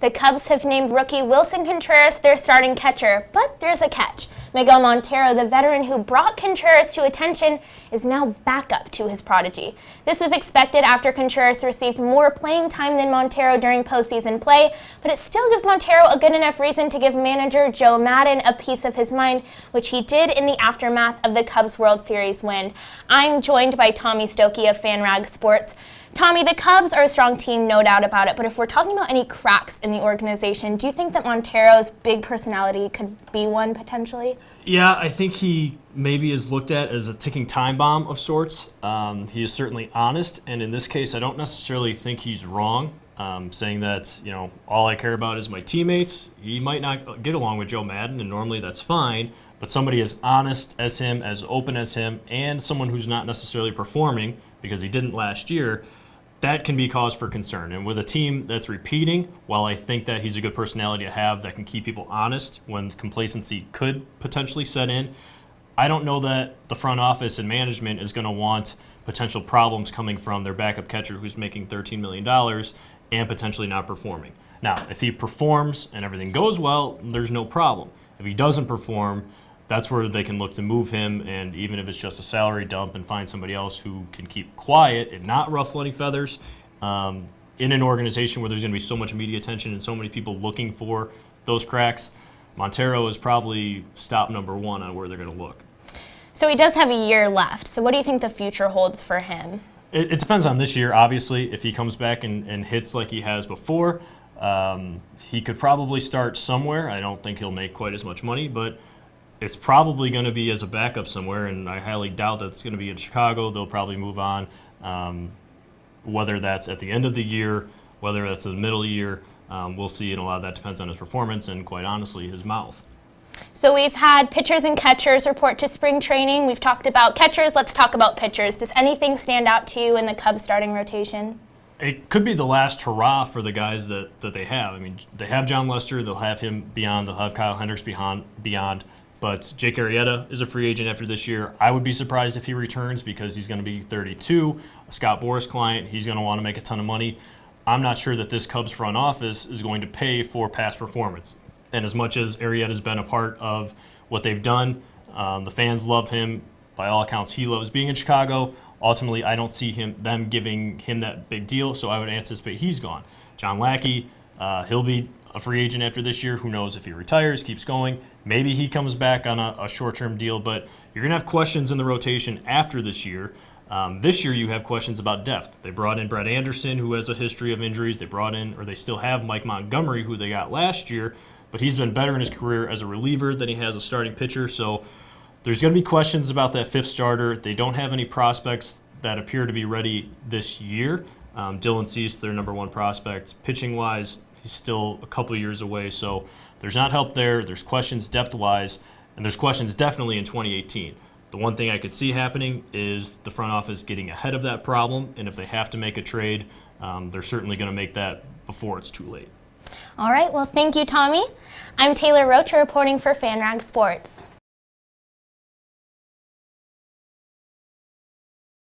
The Cubs have named rookie Wilson Contreras their starting catcher, but there's a catch. Miguel Montero, the veteran who brought Contreras to attention, is now backup to his prodigy. This was expected after Contreras received more playing time than Montero during postseason play, but it still gives Montero a good enough reason to give manager Joe Maddon a piece of his mind, which he did in the aftermath of the Cubs World Series win. I'm joined by Tommy Stokey of FanRag Sports. Tommy, the Cubs are a strong team, no doubt about it, but if we're talking about any cracks in the organization, do you think that Montero's big personality could be one potentially? Yeah, I think he maybe is looked at as a ticking time bomb of sorts. He is certainly honest, and in this case, I don't necessarily think he's wrong, saying that, all I care about is my teammates. He might not get along with Joe Maddon, and normally that's fine, but somebody as honest as him, as open as him, and someone who's not necessarily performing, because he didn't last year, that can be cause for concern. And with a team that's repeating, while I think that he's a good personality to have that can keep people honest when complacency could potentially set in, I don't know that the front office and management is going to want potential problems coming from their backup catcher who's making $13 million and potentially not performing. Now, if he performs and everything goes well, there's no problem. If he doesn't perform, that's where they can look to move him, and even if it's just a salary dump, and find somebody else who can keep quiet and not ruffle any feathers in an organization where there's going to be so much media attention and so many people looking for those cracks. Montero is probably stop number one on where they're going to look. So he does have a year left. So what do you think the future holds for him? It depends on this year, obviously. If he comes back and hits like he has before, he could probably start somewhere. I don't think he'll make quite as much money, but it's probably going to be as a backup somewhere, and I highly doubt that it's going to be in Chicago. They'll probably move on, whether that's at the end of the year, whether that's in the middle of the year. We'll see, and a lot of that depends on his performance and, quite honestly, his mouth. So we've had pitchers and catchers report to spring training. We've talked about catchers. Let's talk about pitchers. Does anything stand out to you in the Cubs starting rotation? It could be the last hurrah for the guys that they have. I mean, they have John Lester. They'll have him beyond. They'll have Kyle Hendricks beyond. But Jake Arrieta is a free agent after this year. I would be surprised if he returns because he's going to be 32, a Scott Boras client. He's going to want to make a ton of money. I'm not sure that this Cubs front office is going to pay for past performance. And as much as Arrieta's been a part of what they've done, the fans love him. By all accounts, he loves being in Chicago. Ultimately, I don't see them giving him that big deal, so I would anticipate he's gone. John Lackey, he'll be a free agent after this year. Who knows if he retires, keeps going. Maybe he comes back on a short-term deal, but you're going to have questions in the rotation after this year. This year you have questions about depth. They brought in Brett Anderson, who has a history of injuries. They still have Mike Montgomery, who they got last year, but he's been better in his career as a reliever than he has a starting pitcher. So there's going to be questions about that fifth starter. They don't have any prospects that appear to be ready this year. Dylan Cease, their number one prospect. Pitching-wise, he's still a couple years away, so there's not help there. There's questions depth-wise, and there's questions definitely in 2018. The one thing I could see happening is the front office getting ahead of that problem, and if they have to make a trade, they're certainly going to make that before it's too late. All right, well, thank you, Tommy. I'm Taylor Rocha reporting for FanRag Sports.